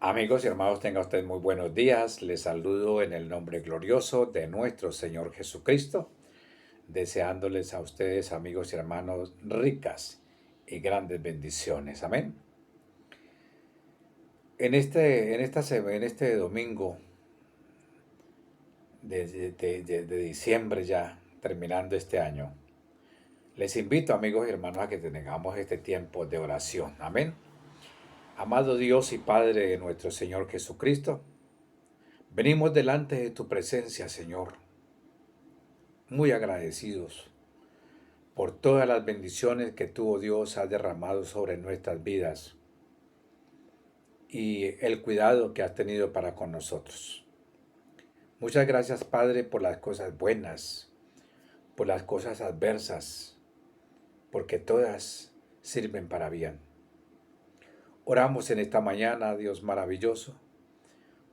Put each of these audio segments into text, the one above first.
Amigos y hermanos, tenga usted muy buenos días. Les saludo en el nombre glorioso de nuestro Señor Jesucristo, deseándoles a ustedes, amigos y hermanos, ricas y grandes bendiciones. Amén. En este domingo de diciembre ya, terminando este año, les invito, amigos y hermanos, a que tengamos este tiempo de oración. Amén. Amado Dios y Padre de nuestro Señor Jesucristo, venimos delante de tu presencia, Señor, muy agradecidos por todas las bendiciones que tú, oh Dios, has derramado sobre nuestras vidas y el cuidado que has tenido para con nosotros. Muchas gracias, Padre, por las cosas buenas, por las cosas adversas, porque todas sirven para bien. Oramos en esta mañana, Dios maravilloso,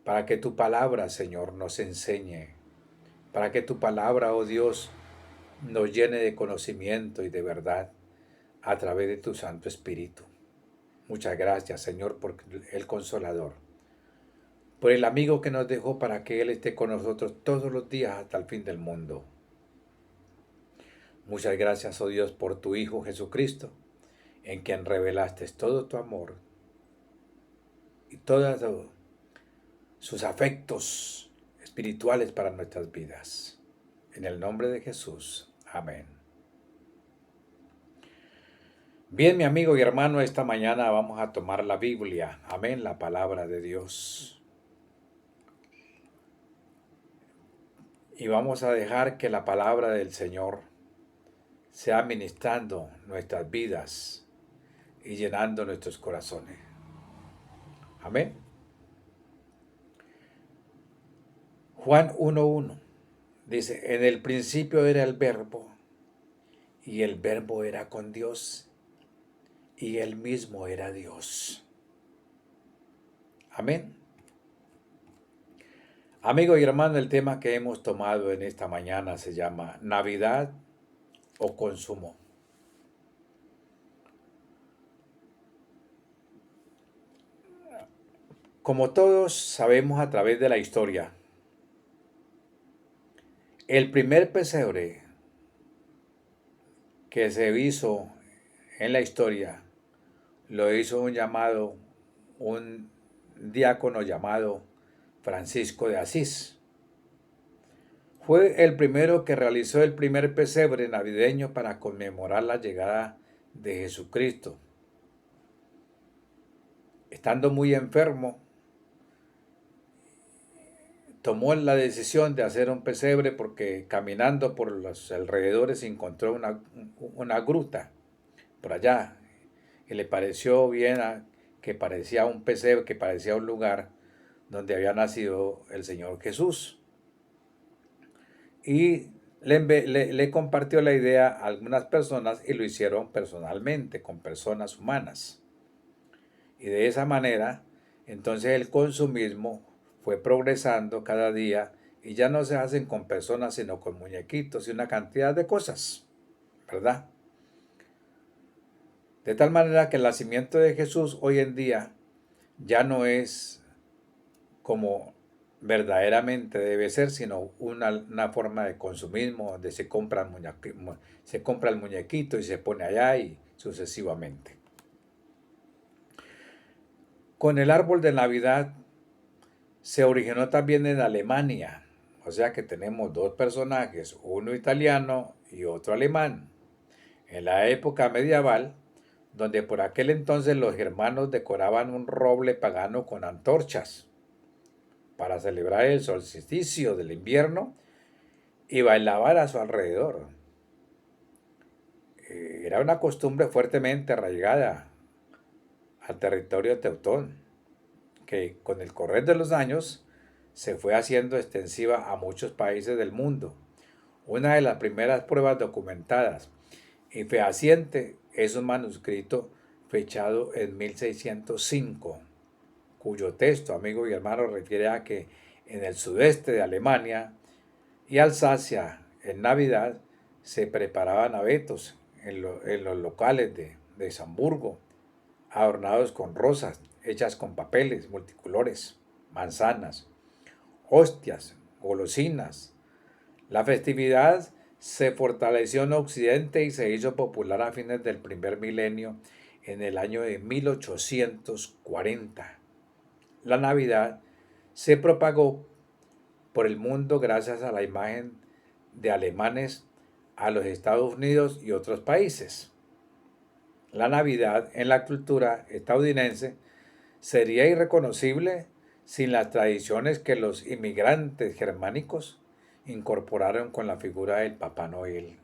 para que tu palabra, Señor, nos enseñe, para que tu palabra, oh Dios, nos llene de conocimiento y de verdad a través de tu Santo Espíritu. Muchas gracias, Señor, por el Consolador, por el amigo que nos dejó para que Él esté con nosotros todos los días hasta el fin del mundo. Muchas gracias, oh Dios, por tu Hijo Jesucristo, en quien revelaste todo tu amor y todos sus afectos espirituales para nuestras vidas. En el nombre de Jesús. Amén. Bien, mi amigo y hermano, esta mañana vamos a tomar la Biblia. Amén, la palabra de Dios. Y vamos a dejar que la palabra del Señor sea ministrando nuestras vidas y llenando nuestros corazones. Amén. Juan 1:1 dice, en el principio era el verbo, y el verbo era con Dios, y él mismo era Dios. Amén. Amigo y hermano, el tema que hemos tomado en esta mañana se llama Navidad o consumo. Como todos sabemos a través de la historia, el primer pesebre que se hizo en la historia lo hizo un diácono llamado Francisco de Asís. Fue el primero que realizó el primer pesebre navideño para conmemorar la llegada de Jesucristo. Estando muy enfermo, tomó la decisión de hacer un pesebre porque caminando por los alrededores encontró una gruta por allá y le pareció bien que parecía un pesebre, que parecía un lugar donde había nacido el Señor Jesús. Y le compartió la idea a algunas personas y lo hicieron personalmente, con personas humanas. Y de esa manera, entonces el consumismo fue progresando cada día y ya no se hacen con personas, sino con muñequitos y una cantidad de cosas, ¿verdad? De tal manera que el nacimiento de Jesús hoy en día ya no es como verdaderamente debe ser, sino una forma de consumismo donde se compra el muñequito y se pone allá y sucesivamente. Con el árbol de Navidad se originó también en Alemania, o sea que tenemos dos personajes, uno italiano y otro alemán. En la época medieval, donde por aquel entonces los germanos decoraban un roble pagano con antorchas para celebrar el solsticio del invierno y bailaban a su alrededor. Era una costumbre fuertemente arraigada al territorio teutón, que con el correr de los años se fue haciendo extensiva a muchos países del mundo. Una de las primeras pruebas documentadas y fehaciente es un manuscrito fechado en 1605, cuyo texto, amigo y hermano, refiere a que en el sudeste de Alemania y Alsacia, en Navidad, se preparaban abetos en los locales de Hamburgo, adornados con rosas, hechas con papeles multicolores, manzanas, hostias, golosinas. La festividad se fortaleció en Occidente y se hizo popular a fines del primer milenio en el año de 1840. La Navidad se propagó por el mundo gracias a la imagen de alemanes a los Estados Unidos y otros países. La Navidad en la cultura estadounidense sería irreconocible sin las tradiciones que los inmigrantes germánicos incorporaron con la figura del Papá Noel.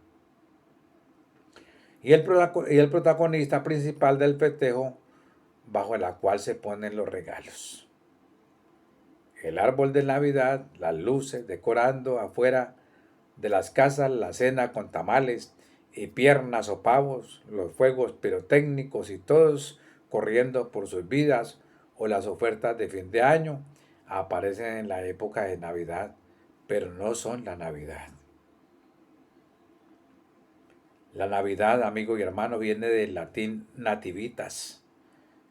Y el protagonista principal del festejo bajo la cual se ponen los regalos. El árbol de Navidad, las luces decorando afuera de las casas, la cena con tamales y piernas o pavos, los fuegos pirotécnicos y todos corriendo por sus vidas o las ofertas de fin de año aparecen en la época de Navidad, pero no son la Navidad. La Navidad, amigo y hermano, viene del latín nativitas,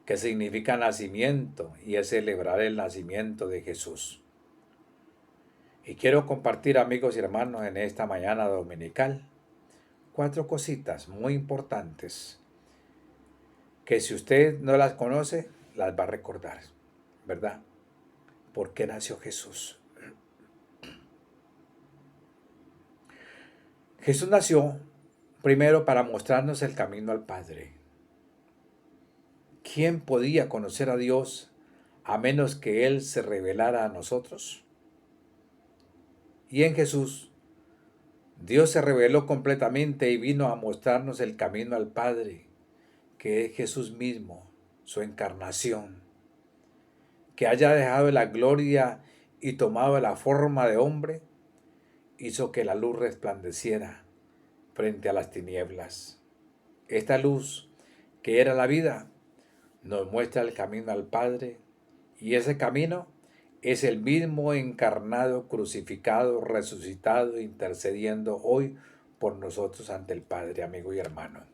que significa nacimiento y es celebrar el nacimiento de Jesús. Y quiero compartir, amigos y hermanos, en esta mañana dominical, 4 cositas muy importantes que si usted no las conoce, las va a recordar, ¿verdad? ¿Por qué nació Jesús? Jesús nació primero para mostrarnos el camino al Padre. ¿Quién podía conocer a Dios a menos que Él se revelara a nosotros? Y en Jesús, Dios se reveló completamente y vino a mostrarnos el camino al Padre, que es Jesús mismo, su encarnación, que haya dejado la gloria y tomado la forma de hombre, hizo que la luz resplandeciera frente a las tinieblas. Esta luz, que era la vida, nos muestra el camino al Padre, y ese camino es el mismo encarnado, crucificado, resucitado, intercediendo hoy por nosotros ante el Padre, amigo y hermano.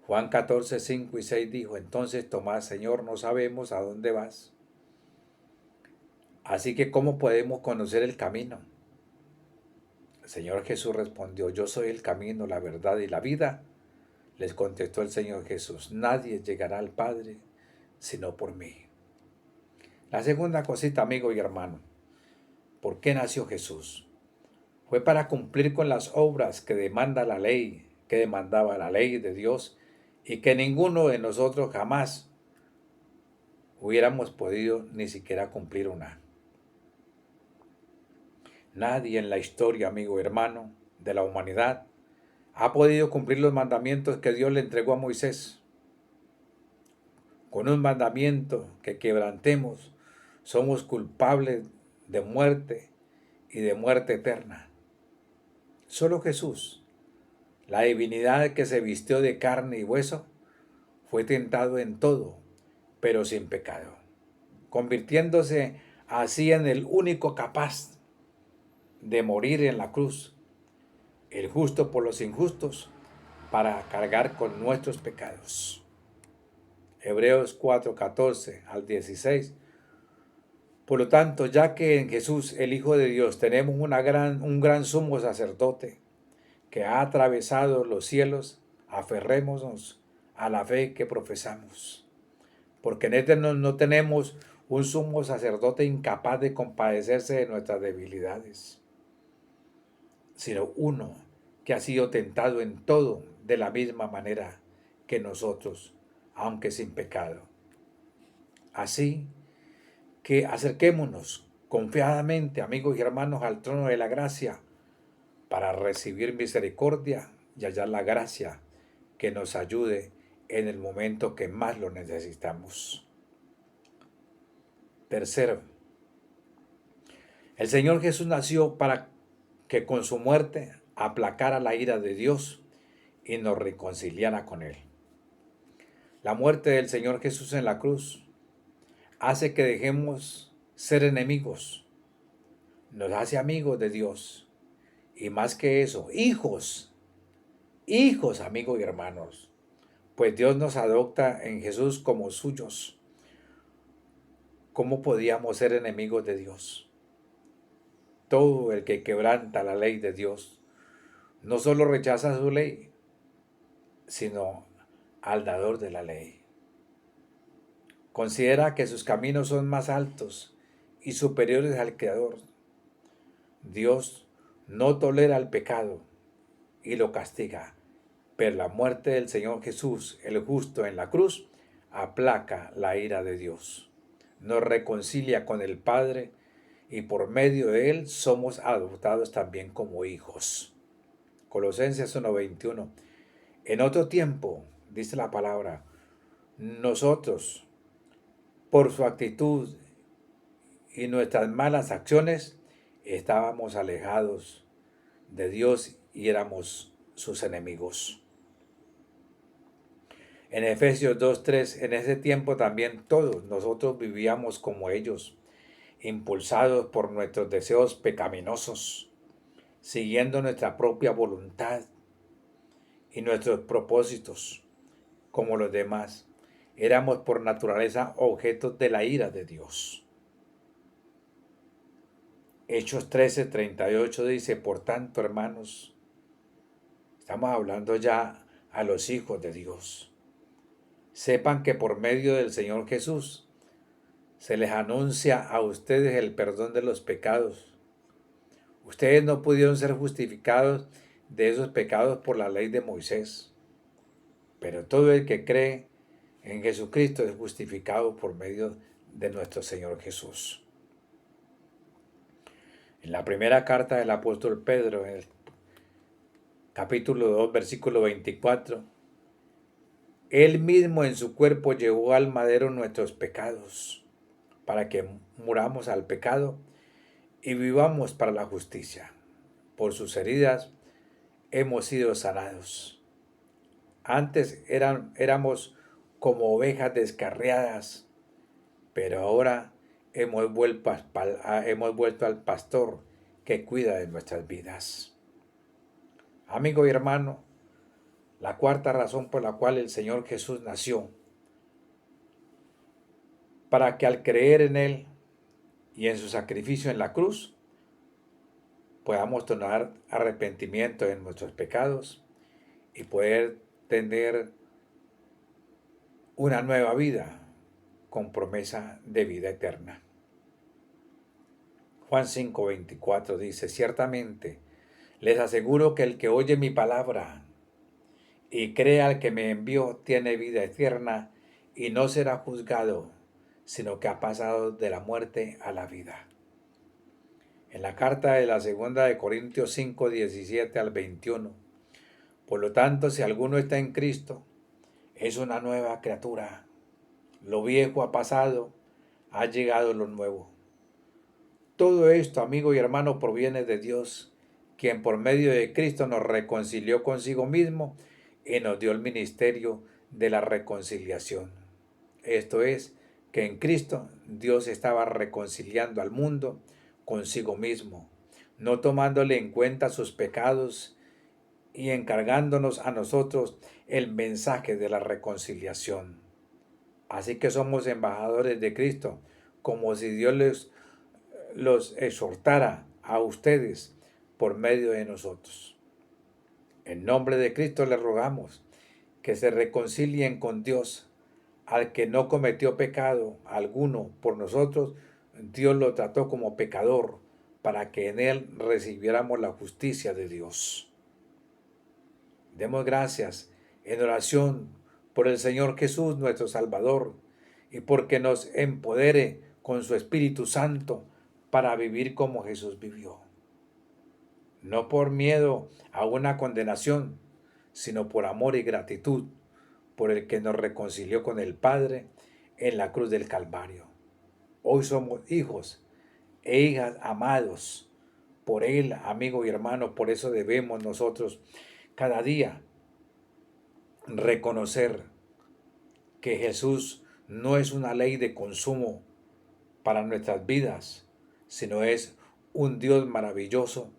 Juan 14, 5 y 6 dijo: entonces Tomás, Señor, no sabemos a dónde vas. Así que ¿cómo podemos conocer el camino? El Señor Jesús respondió: yo soy el camino, la verdad y la vida. Les contestó el Señor Jesús: nadie llegará al Padre sino por mí. La segunda cosita, amigo y hermano, ¿por qué nació Jesús? Fue para cumplir con las obras que demanda la ley, que demandaba la ley de Dios, y que ninguno de nosotros jamás hubiéramos podido ni siquiera cumplir una. Nadie en la historia, amigo y hermano, de la humanidad ha podido cumplir los mandamientos que Dios le entregó a Moisés. Con un mandamiento que quebrantemos, somos culpables de muerte y de muerte eterna. Solo Jesús, la divinidad que se vistió de carne y hueso, fue tentado en todo, pero sin pecado, convirtiéndose así en el único capaz de morir en la cruz, el justo por los injustos, para cargar con nuestros pecados. Hebreos 4, 14 al 16. Por lo tanto, ya que en Jesús, el Hijo de Dios, tenemos un gran sumo sacerdote que ha atravesado los cielos, aferrémonos a la fe que profesamos. Porque en este no tenemos un sumo sacerdote incapaz de compadecerse de nuestras debilidades, sino uno que ha sido tentado en todo de la misma manera que nosotros, aunque sin pecado. Así que acerquémonos confiadamente, amigos y hermanos, al trono de la gracia para recibir misericordia y hallar la gracia que nos ayude en el momento que más lo necesitamos. Tercero, el Señor Jesús nació para que con su muerte aplacara la ira de Dios y nos reconciliara con Él. La muerte del Señor Jesús en la cruz hace que dejemos ser enemigos, nos hace amigos de Dios y más que eso, hijos, amigos y hermanos, pues Dios nos adopta en Jesús como suyos. ¿Cómo podíamos ser enemigos de Dios? Todo el que quebranta la ley de Dios no solo rechaza su ley, sino al dador de la ley. Considera que sus caminos son más altos y superiores al Creador. Dios no tolera el pecado y lo castiga, pero la muerte del Señor Jesús, el justo en la cruz, aplaca la ira de Dios. Nos reconcilia con el Padre y por medio de él somos adoptados también como hijos. Colosenses 1:21. En otro tiempo, dice la palabra, nosotros, por su actitud y nuestras malas acciones, estábamos alejados de Dios y éramos sus enemigos. En Efesios 2:3, en ese tiempo también todos nosotros vivíamos como ellos, impulsados por nuestros deseos pecaminosos, siguiendo nuestra propia voluntad y nuestros propósitos, como los demás. Éramos por naturaleza objetos de la ira de Dios. Hechos 13:38 dice, por tanto, hermanos, estamos hablando ya a los hijos de Dios. Sepan que por medio del Señor Jesús se les anuncia a ustedes el perdón de los pecados. Ustedes no pudieron ser justificados de esos pecados por la ley de Moisés, pero todo el que cree en Jesucristo es justificado por medio de nuestro Señor Jesús. En la primera carta del apóstol Pedro, en el capítulo 2, versículo 24, Él mismo en su cuerpo llevó al madero nuestros pecados, para que muramos al pecado y vivamos para la justicia. Por sus heridas hemos sido sanados. Antes éramos como ovejas descarriadas, pero ahora hemos vuelto al pastor que cuida de nuestras vidas. Amigo y hermano, la cuarta razón por la cual el Señor Jesús nació, para que al creer en Él y en su sacrificio en la cruz, podamos tomar arrepentimiento en nuestros pecados y poder tener una nueva vida con promesa de vida eterna. Juan 5:24 dice, ciertamente les aseguro que el que oye mi palabra y cree al que me envió tiene vida eterna y no será juzgado, sino que ha pasado de la muerte a la vida. En la carta de la segunda de Corintios 5:17 al 21, por lo tanto, si alguno está en Cristo, es una nueva criatura. Lo viejo ha pasado, ha llegado lo nuevo. Todo esto, amigo y hermano, proviene de Dios, quien por medio de Cristo nos reconcilió consigo mismo y nos dio el ministerio de la reconciliación. Esto es, que en Cristo Dios estaba reconciliando al mundo consigo mismo, no tomándole en cuenta sus pecados y encargándonos a nosotros el mensaje de la reconciliación. Así que somos embajadores de Cristo, como si Dios los exhortara a ustedes por medio de nosotros. En nombre de Cristo les rogamos que se reconcilien con Dios, al que no cometió pecado alguno por nosotros. Dios lo trató como pecador para que en él recibiéramos la justicia de Dios. Demos gracias en oración por el Señor Jesús, nuestro Salvador, y porque nos empodere con su Espíritu Santo para vivir como Jesús vivió. No por miedo a una condenación, sino por amor y gratitud por el que nos reconcilió con el Padre en la cruz del Calvario. Hoy somos hijos e hijas amados por Él, amigo y hermano. Por eso debemos nosotros cada día reconocer que Jesús no es una ley de consumo para nuestras vidas, sino es un Dios maravilloso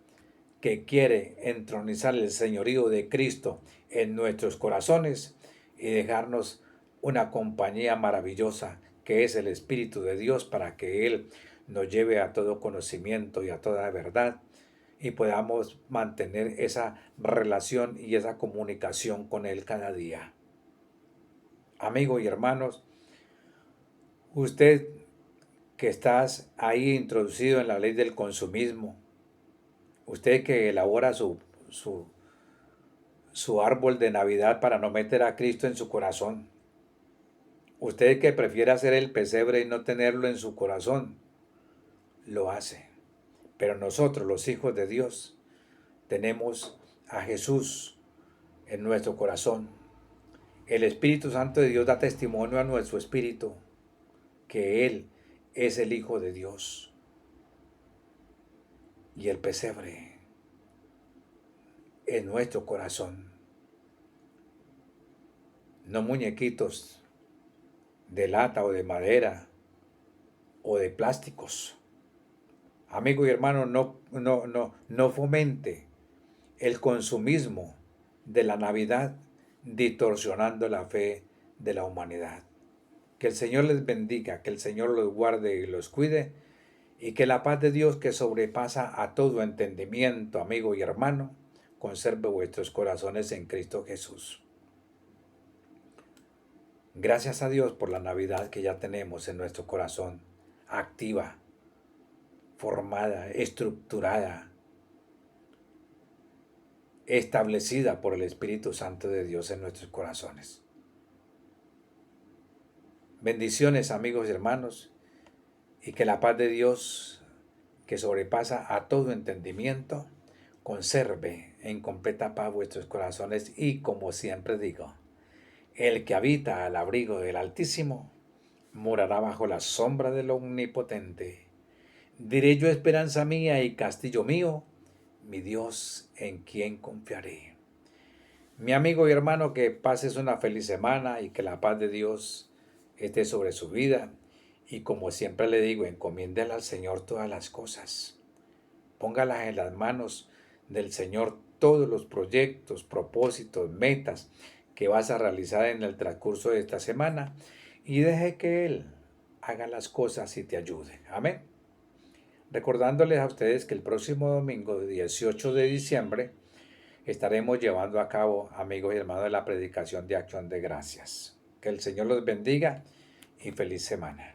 que quiere entronizar el señorío de Cristo en nuestros corazones y dejarnos una compañía maravillosa que es el Espíritu de Dios para que Él nos lleve a todo conocimiento y a toda verdad y podamos mantener esa relación y esa comunicación con Él cada día. Amigos y hermanos, usted que estás ahí introducido en la ley del consumismo, usted que elabora su árbol de Navidad para no meter a Cristo en su corazón, usted que prefiere hacer el pesebre y no tenerlo en su corazón, lo hace. Pero nosotros, los hijos de Dios, tenemos a Jesús en nuestro corazón. El Espíritu Santo de Dios da testimonio a nuestro espíritu que Él es el Hijo de Dios. Y el pesebre en nuestro corazón. No muñequitos de lata o de madera o de plásticos. Amigo y hermano, no fomente el consumismo de la Navidad distorsionando la fe de la humanidad. Que el Señor les bendiga, que el Señor los guarde y los cuide y que la paz de Dios que sobrepasa a todo entendimiento, amigo y hermano, conserve vuestros corazones en Cristo Jesús. Gracias a Dios por la Navidad que ya tenemos en nuestro corazón, activa, formada, estructurada, establecida por el Espíritu Santo de Dios en nuestros corazones. Bendiciones, amigos y hermanos, y que la paz de Dios, que sobrepasa a todo entendimiento, conserve en completa paz vuestros corazones y, como siempre digo, el que habita al abrigo del Altísimo morará bajo la sombra del Omnipotente. Diré yo, esperanza mía y castillo mío, mi Dios en quien confiaré. Mi amigo y hermano, que pases una feliz semana y que la paz de Dios esté sobre su vida. Y como siempre le digo, encomiéndele al Señor todas las cosas. Póngalas en las manos del Señor todos los proyectos, propósitos, metas que vas a realizar en el transcurso de esta semana y deje que Él haga las cosas y te ayude. Amén. Recordándoles a ustedes que el próximo domingo, 18 de diciembre, estaremos llevando a cabo, amigos y hermanos, la predicación de acción de gracias. Que el Señor los bendiga y feliz semana.